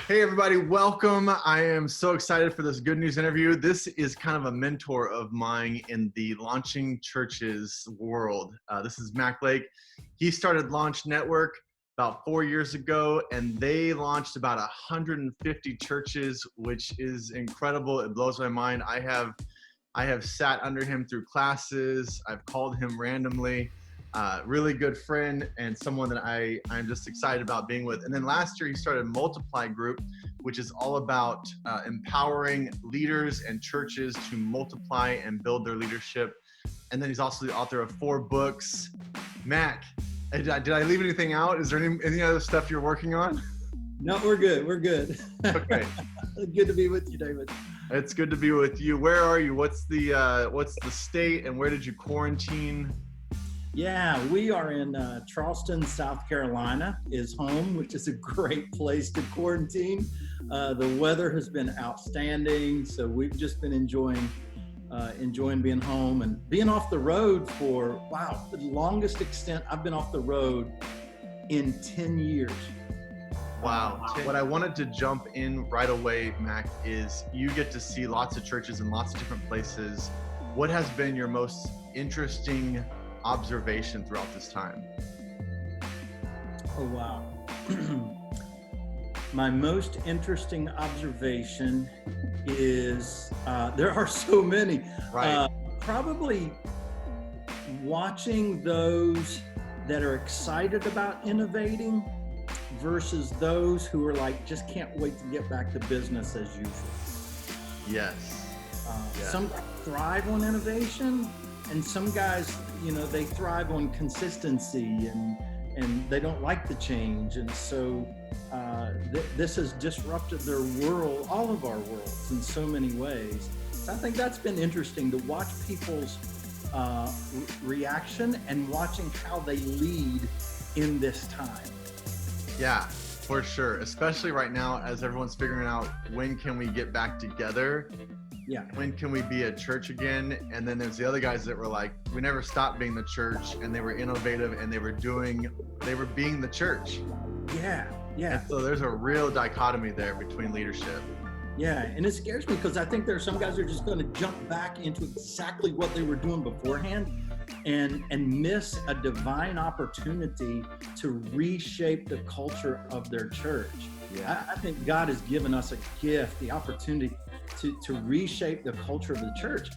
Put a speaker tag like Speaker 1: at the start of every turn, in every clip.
Speaker 1: Hey everybody, welcome. I am so excited for this good news interview. This is kind of a mentor of mine in the launching churches world. This is Mac Lake. He started Launch Network about 4 years ago, and they launched about 150 churches, which is incredible. It blows my mind. I have sat under him through classes. I've called him randomly. Really good friend and someone that I'm just excited about being with. And then last year he started Multiply Group, which is all about empowering leaders and churches to multiply and build their leadership. And then he's also the author of 4 books. Mac, did I leave anything out? Is there any other stuff you're working on?
Speaker 2: No, we're good. We're good.
Speaker 1: Okay.
Speaker 2: Good to be with you, David.
Speaker 1: It's good to be with you. Where are you? What's the state, and where did you quarantine?
Speaker 2: Yeah, we are in Charleston, South Carolina is home, which is a great place to quarantine. The weather has been outstanding, so we've just been enjoying being home and being off the road for, the longest extent I've been off the road in 10 years.
Speaker 1: Wow. What I wanted to jump in right away, Mac, is you get to see lots of churches in lots of different places. What has been your most interesting observation throughout this time?
Speaker 2: Oh, wow. My most interesting observation is, there are so many.
Speaker 1: Right.
Speaker 2: Probably watching those that are excited about innovating versus those who are like, just can't wait to get back to business as usual.
Speaker 1: Yes.
Speaker 2: Some thrive on innovation, and some guys, they thrive on consistency and they don't like the change. And so this has disrupted their world, all of our worlds in so many ways. So I think that's been interesting to watch people's reaction and watching how they lead in this time.
Speaker 1: Yeah, for sure. Especially right now as everyone's figuring out when can we get back together.
Speaker 2: Yeah.
Speaker 1: When can we be a church again? And then there's the other guys that were like, we never stopped being the church, and they were innovative and they were being the church.
Speaker 2: Yeah.
Speaker 1: And so there's a real dichotomy there between leadership.
Speaker 2: Yeah, and it scares me because I think there are some guys who are just going to jump back into exactly what they were doing beforehand and miss a divine opportunity to reshape the culture of their church.
Speaker 1: Yeah.
Speaker 2: I think God has given us a gift, the opportunity to reshape the culture of the church.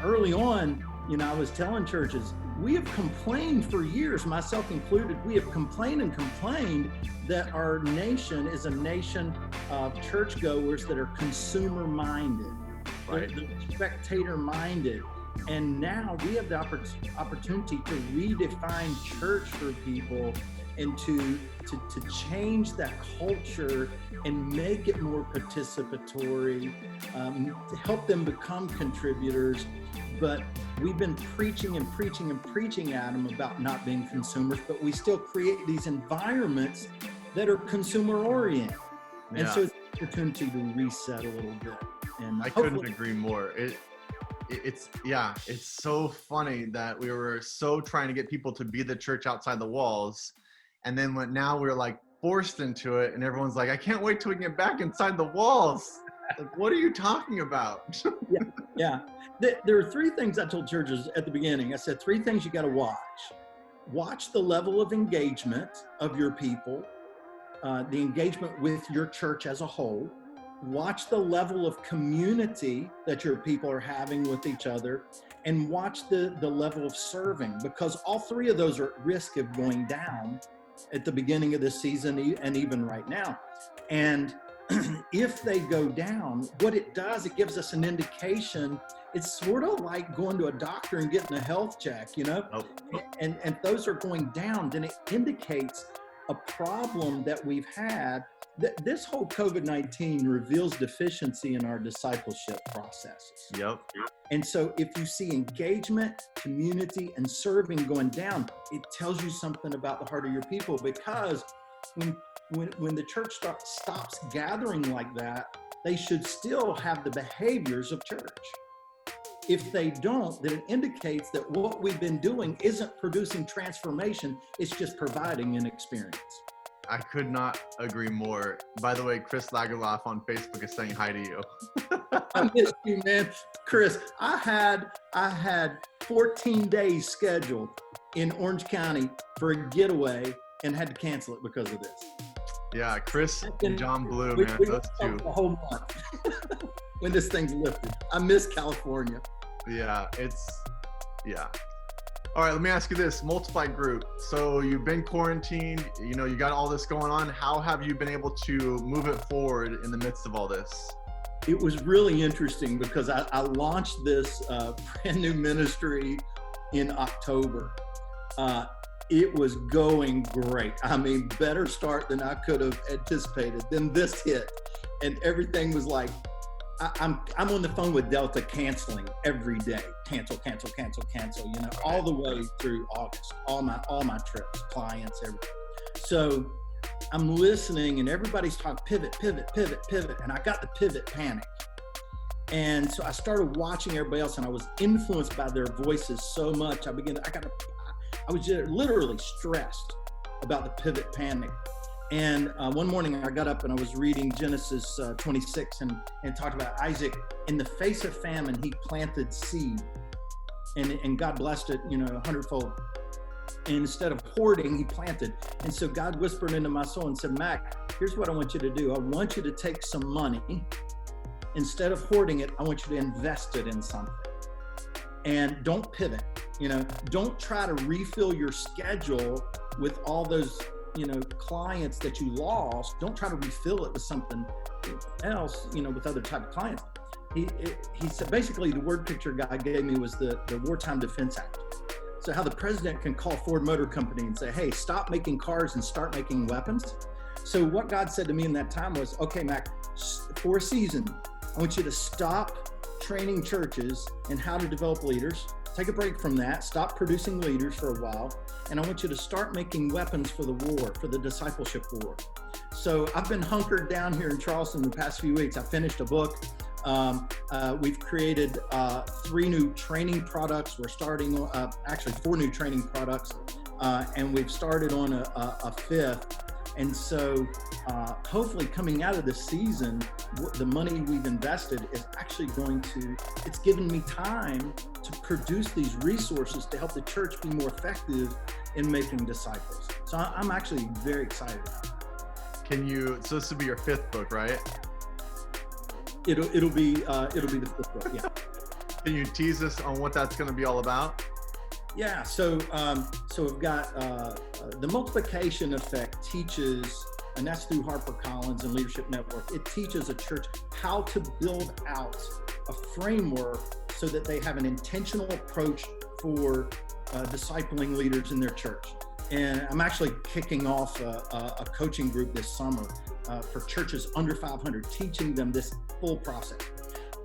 Speaker 2: Early on, I was telling churches, we have complained for years, myself included, we have complained that our nation is a nation of churchgoers that are consumer-minded,
Speaker 1: Right.
Speaker 2: they're spectator-minded. And now we have the opportunity to redefine church for people and to change that culture and make it more participatory, to help them become contributors. But we've been preaching at them about not being consumers, but we still create these environments that are consumer oriented.
Speaker 1: Yeah.
Speaker 2: And so it's an opportunity to reset a little bit. And
Speaker 1: I couldn't agree more. It's so funny that we were so trying to get people to be the church outside the walls. And then now we're like forced into it, and everyone's like, I can't wait till we get back inside the walls. Like, what are you talking about?
Speaker 2: Yeah. There are 3 things I told churches at the beginning. I said 3 things you got to watch. Watch the level of engagement of your people, the engagement with your church as a whole. Watch the level of community that your people are having with each other, and watch the level of serving, because all 3 of those are at risk of going down at the beginning of this season and even right now. And if they go down, what it does, it gives us an indication. It's sort of like going to a doctor and getting a health check,
Speaker 1: Oh.
Speaker 2: and if those are going down, then it indicates a problem that we've had. This whole COVID-19 reveals deficiency in our discipleship processes.
Speaker 1: Yep.
Speaker 2: And so if you see engagement, community, and serving going down, it tells you something about the heart of your people, because when the church stops gathering like that, they should still have the behaviors of church. If they don't, then it indicates that what we've been doing isn't producing transformation, it's just providing an experience.
Speaker 1: I could not agree more. By the way, Chris Lagerlof on Facebook is saying hi to you.
Speaker 2: I miss you, man. Chris, I had 14 days scheduled in Orange County for a getaway and had to cancel it because of this.
Speaker 1: Yeah, Chris and John Blue, man, those two.
Speaker 2: A whole month when this thing's lifted. I miss California.
Speaker 1: Yeah, All right, let me ask you this, multiplied group. So you've been quarantined, you got all this going on. How have you been able to move it forward in the midst of all this?
Speaker 2: It was really interesting because I launched this brand new ministry in October. It was going great. I mean, better start than I could have anticipated. Then this hit, and everything was like, I'm on the phone with Delta canceling every day. Cancel, all the way through August. All my trips, clients, everything. So I'm listening, and everybody's talking pivot, and I got the pivot panic. And so I started watching everybody else, and I was influenced by their voices so much. I was just literally stressed about the pivot panic. And one morning I got up and I was reading Genesis 26 and talked about Isaac. In the face of famine, he planted seed, and God blessed it, 100-fold. And instead of hoarding, he planted. And so God whispered into my soul and said, Mac, here's what I want you to do. I want you to take some money. Instead of hoarding it, I want you to invest it in something. And don't pivot. Don't try to refill your schedule with all those clients that you lost. Don't try to refill it with something else, with other type of clients. He said, basically, the word picture God gave me was the Wartime Defense Act. So how the president can call Ford Motor Company and say, hey, stop making cars and start making weapons. So what God said to me in that time was, okay, Mac, for a season, I want you to stop training churches in how to develop leaders. Take a break from that. Stop producing leaders for a while. And I want you to start making weapons for the war, for the discipleship war. So I've been hunkered down here in Charleston the past few weeks. I finished a book. We've created 3 new training products. We're starting, actually 4 new training products. And we've started on a 5th. And so hopefully coming out of the season, the money we've invested is actually it's given me time to produce these resources to help the church be more effective in making disciples. So I'm actually very excited.
Speaker 1: So this will be your 5th book, right?
Speaker 2: It'll be the 5th book, yeah.
Speaker 1: Can you tease us on what that's going to be all about?
Speaker 2: Yeah, so we've got the multiplication effect teaches, and that's through HarperCollins and Leadership Network. It teaches a church how to build out a framework so that they have an intentional approach for discipling leaders in their church. And I'm actually kicking off a coaching group this summer for churches under 500, teaching them this full process.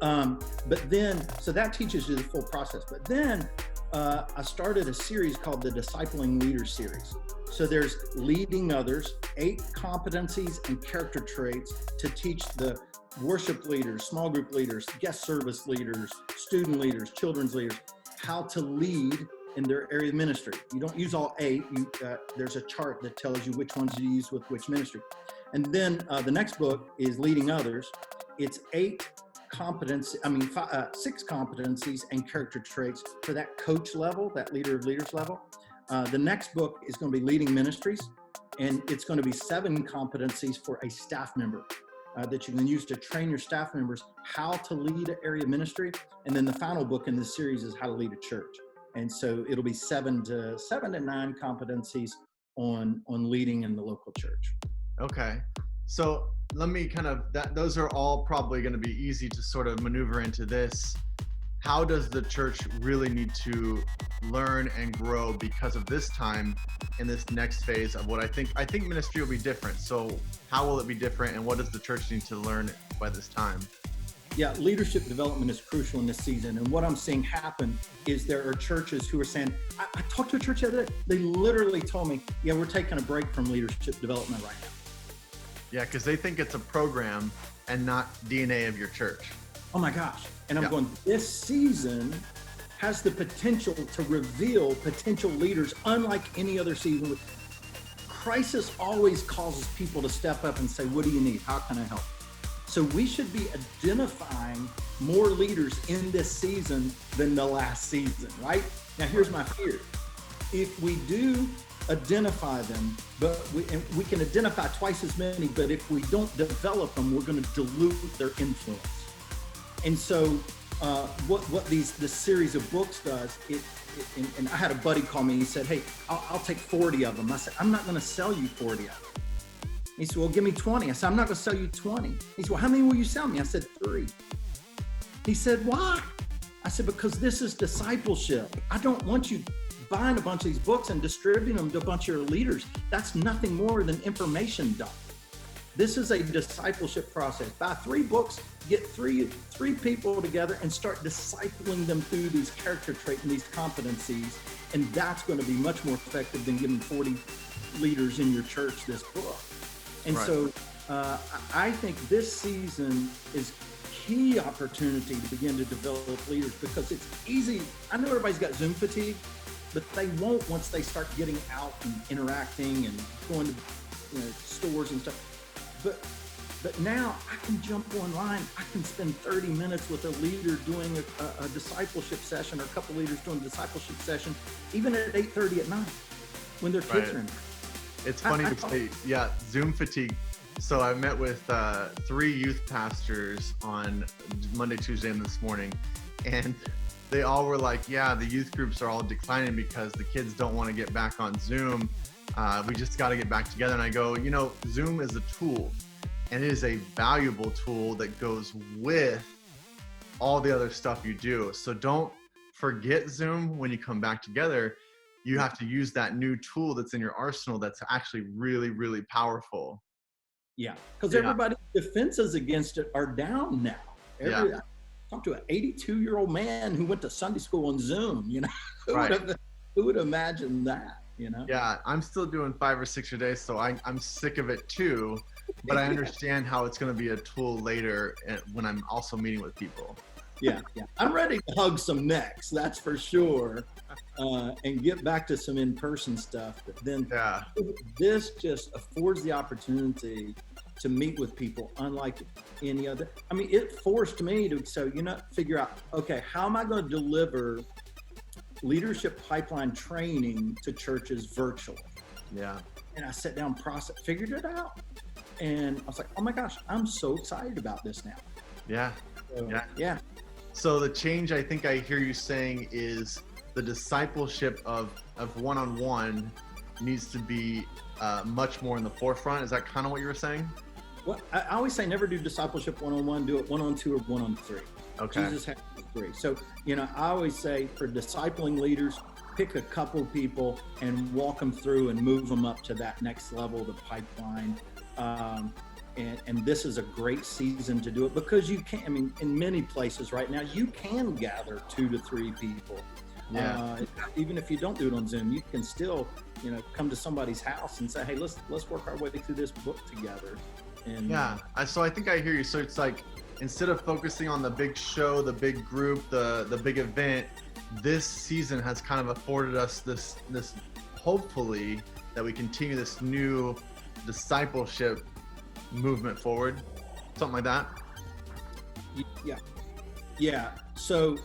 Speaker 2: So that teaches you the full process. But then I started a series called the Discipling Leaders series. So there's leading others, 8 competencies and character traits to teach the worship leaders, small group leaders, guest service leaders, student leaders, children's leaders, how to lead in their area of ministry. You don't use all 8. There's a chart that tells you which ones you use with which ministry. And then the next book is Leading Others. It's 6 competencies and character traits for that coach level, that leader of leaders level. The next book is going to be Leading Ministries, and it's going to be 7 competencies for a staff member that you can use to train your staff members how to lead an area ministry. And then the final book in this series is How to Lead a Church. And so it'll be 7 to 9 competencies on leading in the local church.
Speaker 1: Okay. So let me those are all probably going to be easy to sort of maneuver into this. How does the church really need to learn and grow because of this time in this next phase of what I think ministry will be different. So how will it be different, and what does the church need to learn by this time?
Speaker 2: Yeah, leadership development is crucial in this season. And what I'm seeing happen is there are churches who are saying, I talked to a church the other day, they literally told me, yeah, we're taking a break from leadership development right now.
Speaker 1: Yeah, because they think it's a program and not DNA of your church.
Speaker 2: Oh my gosh. And I'm going, this season has the potential to reveal potential leaders unlike any other season with crisis always causes people to step up and say, what do you need? How can I help? So we should be identifying more leaders in this season than the last season, right? Now, here's my fear. If we do identify them, but we can identify twice as many, but if we don't develop them, we're going to dilute their influence. And so what this series of books does, and I had a buddy call me, he said, hey, I'll take 40 of them. I said, I'm not going to sell you 40 of them. He said, well, give me 20. I said, I'm not going to sell you 20. He said, well, how many will you sell me? I said, 3. He said, why? I said, because this is discipleship. I don't want you buying a bunch of these books and distributing them to a bunch of your leaders. That's nothing more than information dump. This is a discipleship process. Buy 3 books, get three people together and start discipling them through these character traits and these competencies. And that's going to be much more effective than giving 40 leaders in your church this book. And right. So I think this season is key opportunity to begin to develop leaders, because it's easy. I know everybody's got Zoom fatigue, but they won't once they start getting out and interacting and going to stores and stuff. But now I can jump online. I can spend 30 minutes with a leader doing a discipleship session, or a couple leaders doing a discipleship session, even at 8:30 at night when their kids are in there.
Speaker 1: It's funny to say, yeah, Zoom fatigue. So I met with 3 youth pastors on Monday, Tuesday, and this morning, and they all were like, yeah, the youth groups are all declining because the kids don't want to get back on Zoom. We just got to get back together. And I go, Zoom is a tool, and it is a valuable tool that goes with all the other stuff you do. So don't forget Zoom when you come back together. You have to use that new tool that's in your arsenal that's actually really, really powerful.
Speaker 2: Yeah, because everybody's defenses against it are down now. I talked to an 82-year-old man who went to Sunday school on Zoom. Who would imagine that?
Speaker 1: Yeah, I'm still doing 5 or 6 a day, so I'm sick of it too. But I understand how it's going to be a tool later when I'm also meeting with people.
Speaker 2: Yeah. I'm ready to hug some necks, that's for sure, and get back to some in-person stuff. But then this just affords the opportunity to meet with people unlike any other. I mean, it forced me to figure out, okay, how am I going to deliver leadership pipeline training to churches virtually?
Speaker 1: Yeah.
Speaker 2: And I sat down, figured it out. And I was like, oh my gosh, I'm so excited about this now.
Speaker 1: Yeah. So the change I think I hear you saying is the discipleship of one-on-one needs to be much more in the forefront. Is that kind of what you were saying?
Speaker 2: Well, I always say never do discipleship one-on-one, do it one-on-2 or one-on-3.
Speaker 1: Okay.
Speaker 2: Jesus had 3. So, I always say for discipling leaders, pick a couple people and walk them through and move them up to that next level of the pipeline. And this is a great season to do it, because you can, in many places right now, you can gather 2 to 3 people. Yeah. Even if you don't do it on Zoom, you can still, come to somebody's house and say, hey, let's work our way through this book together. And
Speaker 1: so I think I hear you. So it's like, instead of focusing on the big show, the big group, the big event, this season has kind of afforded us this hopefully that we continue this new discipleship movement forward, something like that.
Speaker 2: Yeah. So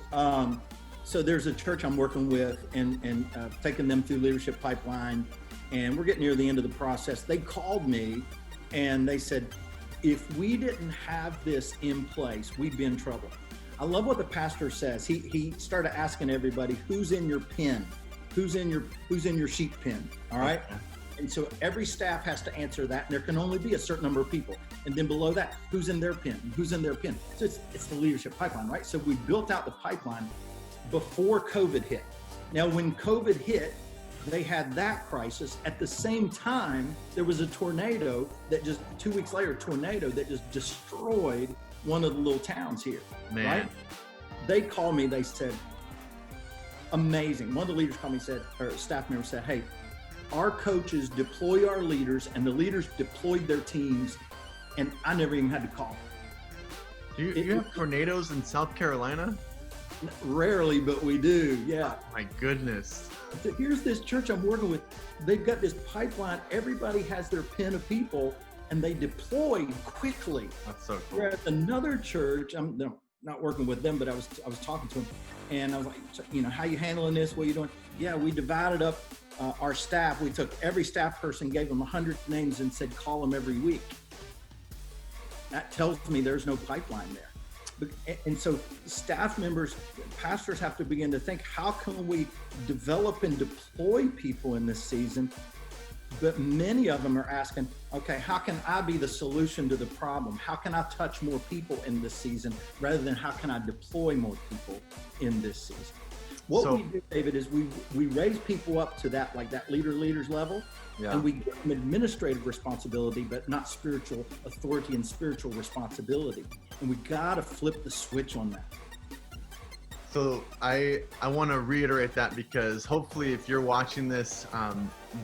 Speaker 2: there's a church I'm working with and taking them through leadership pipeline, and we're getting near the end of the process. They called me and they said, if we didn't have this in place, we'd be in trouble. I love what the pastor says. He started asking everybody, who's in your pen? Who's in your sheep pen? All right. Okay. And so every staff has to answer that, and there can only be a certain number of people. And then below that, who's in their pen? Who's in their pen? So it's the leadership pipeline, right? So we built out the pipeline before COVID hit. Now, when COVID hit, they had that crisis. At the same time, there was a tornado that just 2 weeks later, tornado that just destroyed one of the little towns here.
Speaker 1: Man.
Speaker 2: Right? They called me, they said, amazing. One of the leaders called me, or staff member said, hey, our coaches deploy our leaders, and the leaders deployed their teams, and I never even had to call.
Speaker 1: You have tornadoes in South Carolina?
Speaker 2: Rarely, but we do. Yeah.
Speaker 1: My goodness.
Speaker 2: So here's this church I'm working with. They've got this pipeline. Everybody has their pen of people and they deploy quickly.
Speaker 1: That's so cool.
Speaker 2: Whereas another church, I'm not working with them, but I was talking to them and I was like, how you handling this? What are you doing? Yeah, we divided up our staff. We took every staff person, gave them 100 names and said, call them every week. That tells me there's no pipeline there. And so staff members, pastors have to begin to think, how can we develop and deploy people in this season? But many of them are asking, okay, how can I be the solution to the problem? How can I touch more people in this season rather than how can I deploy more people in this season? What we do, David, is we raise people up to that, like that leaders level, and we give them administrative responsibility, but not spiritual authority and spiritual responsibility. And we got to flip the switch on that.
Speaker 1: So I want to reiterate that, because hopefully if you're watching this,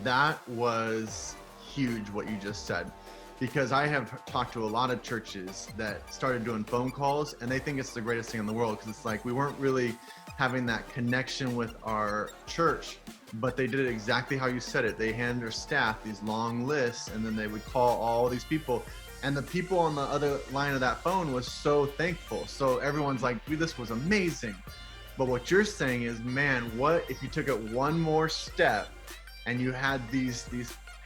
Speaker 1: that was huge what you just said, because I have talked to a lot of churches that started doing phone calls and they think it's the greatest thing in the world, because it's like we weren't really having that connection with our church, but they did it exactly how you said it. They hand their staff these long lists and then they would call all these people, and the people on the other line of that phone was so thankful. So everyone's like, this was amazing. But what you're saying is, man, what if you took it one more step and you had these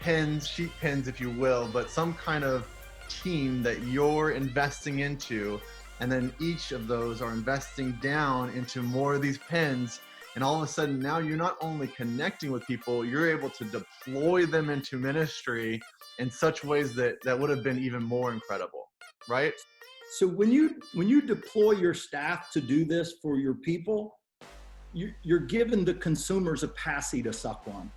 Speaker 1: pens, sheet pens, if you will, but some kind of team that you're investing into, and then each of those are investing down into more of these pens, and all of a sudden now you're not only connecting with people, you're able to deploy them into ministry in such ways that would have been even more incredible, right?
Speaker 2: So when you deploy your staff to do this for your people, you're giving the consumers a passy to suck on.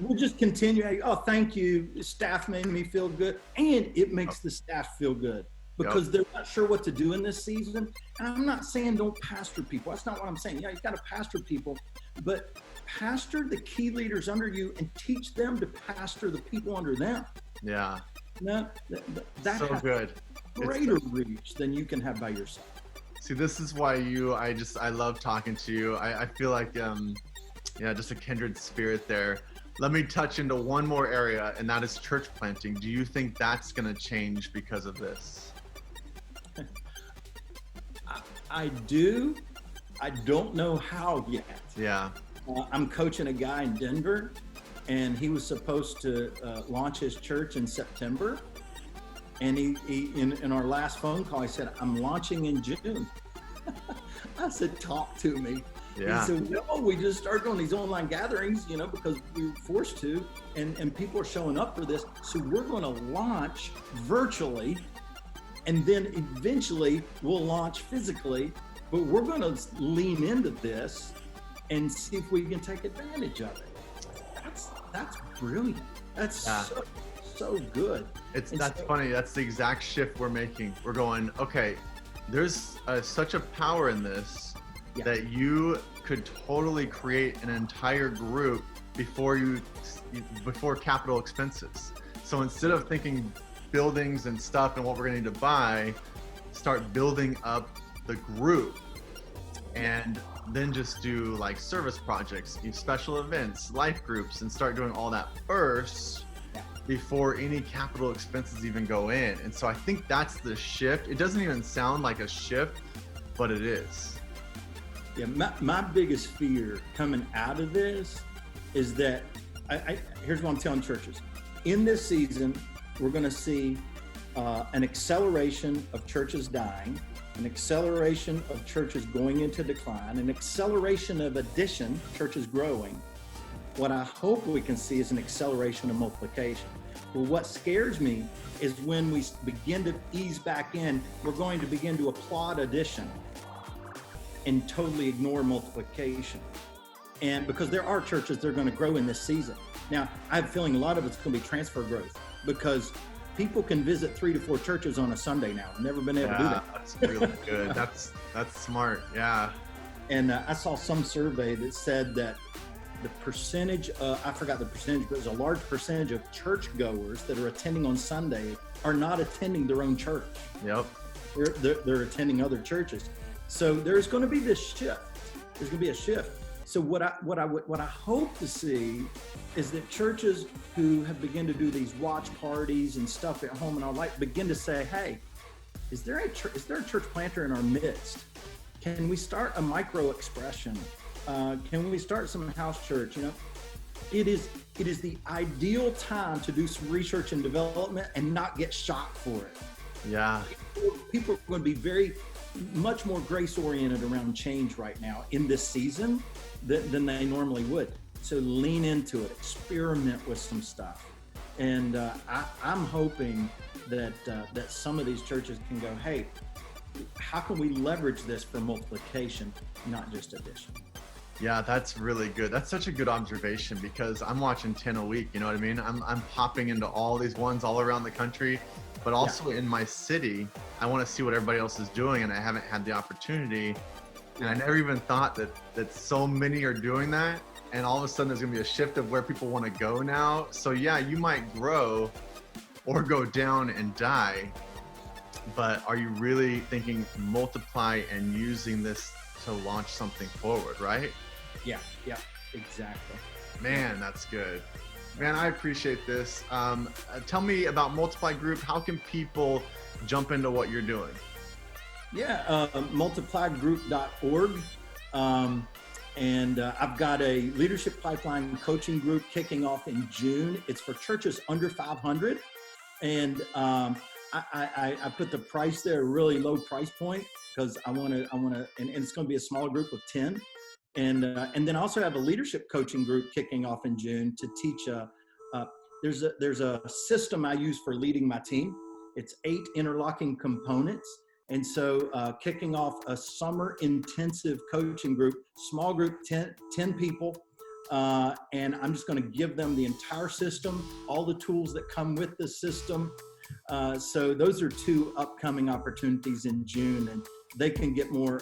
Speaker 2: We'll just continue. Oh, thank you. Staff made me feel good. And it makes the staff feel good because they're not sure what to do in this season. And I'm not saying don't pastor people. That's not what I'm saying. Yeah, you got to pastor people, but pastor the key leaders under you and teach them to pastor the people under them.
Speaker 1: Yeah.
Speaker 2: No, that
Speaker 1: so
Speaker 2: has
Speaker 1: good.
Speaker 2: Greater reach than you can have by yourself.
Speaker 1: See, this is why I love talking to you. I feel like, just a kindred spirit there. Let me touch into one more area, and that is church planting. Do you think that's going to change because of this?
Speaker 2: I do. I don't know how yet.
Speaker 1: Yeah.
Speaker 2: I'm coaching a guy in Denver, and he was supposed to launch his church in September. And he in our last phone call, he said, I'm launching in June. I said, talk to me.
Speaker 1: Yeah.
Speaker 2: He said, no, we just started doing these online gatherings, because we were forced to, and people are showing up for this. So we're going to launch virtually, and then eventually we'll launch physically, but we're going to lean into this and see if we can take advantage of it. That's brilliant. That's so good.
Speaker 1: That's funny. That's the exact shift we're making. We're going, okay, there's such a power in this that you could totally create an entire group before capital expenses. So instead of thinking buildings and stuff and what we're going to need to buy, start building up the group, and then just do like service projects, special events, life groups, and start doing all that first before any capital expenses even go in. And so I think that's the shift. It doesn't even sound like a shift, but it is.
Speaker 2: Yeah, my biggest fear coming out of this is that, here's what I'm telling churches. In this season, we're going to see an acceleration of churches dying, an acceleration of churches going into decline, an acceleration of addition, churches growing. What I hope we can see is an acceleration of multiplication. Well, what scares me is when we begin to ease back in, we're going to begin to applaud addition and totally ignore multiplication. And because there are churches that are going to grow in this season. Now, I have a feeling a lot of it's going to be transfer growth, because people can visit 3 to 4 churches on a Sunday now. I've never been able to do that.
Speaker 1: That's really good. That's smart. Yeah.
Speaker 2: And I saw some survey that said that the percentage, I forgot the percentage, but there's a large percentage of churchgoers that are attending on Sunday are not attending their own church.
Speaker 1: Yep.
Speaker 2: They're attending other churches. So there's going to be this shift. There's going to be a shift. So what I hope to see is that churches who have begun to do these watch parties and stuff at home and all that begin to say, hey, is there a church planter in our midst? Can we start a micro expression? Can we start some house church? You know, it is the ideal time to do some research and development and not get shot for it.
Speaker 1: Yeah.
Speaker 2: People are going to be much more grace oriented around change right now in this season than they normally would. So lean into it, experiment with some stuff. And I'm hoping that some of these churches can go, hey, how can we leverage this for multiplication, not just addition?
Speaker 1: Yeah, that's really good. That's such a good observation, because I'm watching 10 a week, you know what I mean? I'm hopping into all these ones all around the country, but also in my city, I want to see what everybody else is doing, and I haven't had the opportunity. And I never even thought that so many are doing that. And all of a sudden there's gonna be a shift of where people want to go now. So yeah, you might grow or go down and die, but are you really thinking multiply and using this to launch something forward, right?
Speaker 2: Yeah, exactly.
Speaker 1: Man, that's good. Man, I appreciate this. Tell me about Multiply Group. How can people jump into what you're doing?
Speaker 2: Yeah, multiplygroup.org. And I've got a leadership pipeline coaching group kicking off in June. It's for churches under 500. And I put the price there, a really low price point, because I want to, and it's going to be a small group of 10. And then I also have a leadership coaching group kicking off in June to teach. There's a system I use for leading my team. It's 8 interlocking components. And so kicking off a summer intensive coaching group, small group, 10 people. And I'm just going to give them the entire system, all the tools that come with the system. So those are 2 upcoming opportunities in June, and they can get more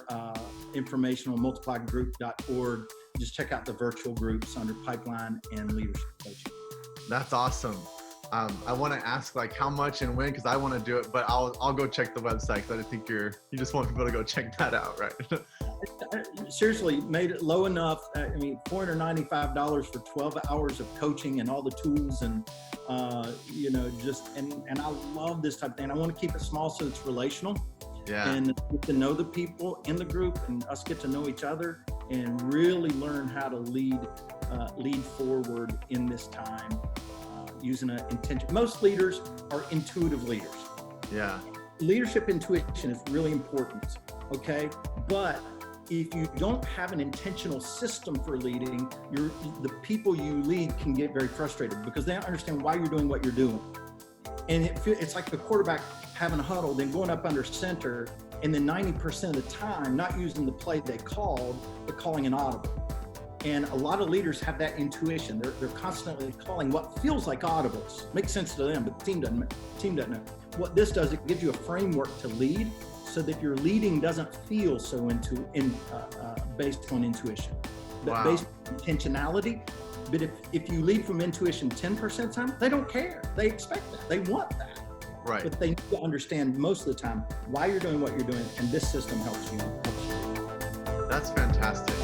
Speaker 2: information on multiplygroup.org. Just check out the virtual groups under pipeline and leadership coaching.
Speaker 1: That's awesome. I want to ask like how much and when, because I want to do it, but I'll go check the website, because I think you just want people to go check that out, right?
Speaker 2: Seriously, made it low enough. I mean, $495 for 12 hours of coaching and all the tools, and and I love this type of thing. I want to keep it small so it's relational.
Speaker 1: Yeah.
Speaker 2: And get to know the people in the group, and us get to know each other, and really learn how to lead forward in this time. Using an intention. Most leaders are intuitive leaders.
Speaker 1: Yeah.
Speaker 2: Leadership intuition is really important, okay? But if you don't have an intentional system for leading, the people you lead can get very frustrated because they don't understand why you're doing what you're doing. And it's like the quarterback having a huddle, then going up under center, and then 90% of the time not using the play they called, but calling an audible. And a lot of leaders have that intuition. They're constantly calling what feels like audibles. Makes sense to them, but the team doesn't know. What this does, it gives you a framework to lead, so that your leading doesn't feel so based on intuition, but based on intentionality. But if you lead from intuition 10% of the time, they don't care. They expect that. They want that.
Speaker 1: Right.
Speaker 2: But they need to understand most of the time why you're doing what you're doing, and this system helps you.
Speaker 1: That's fantastic.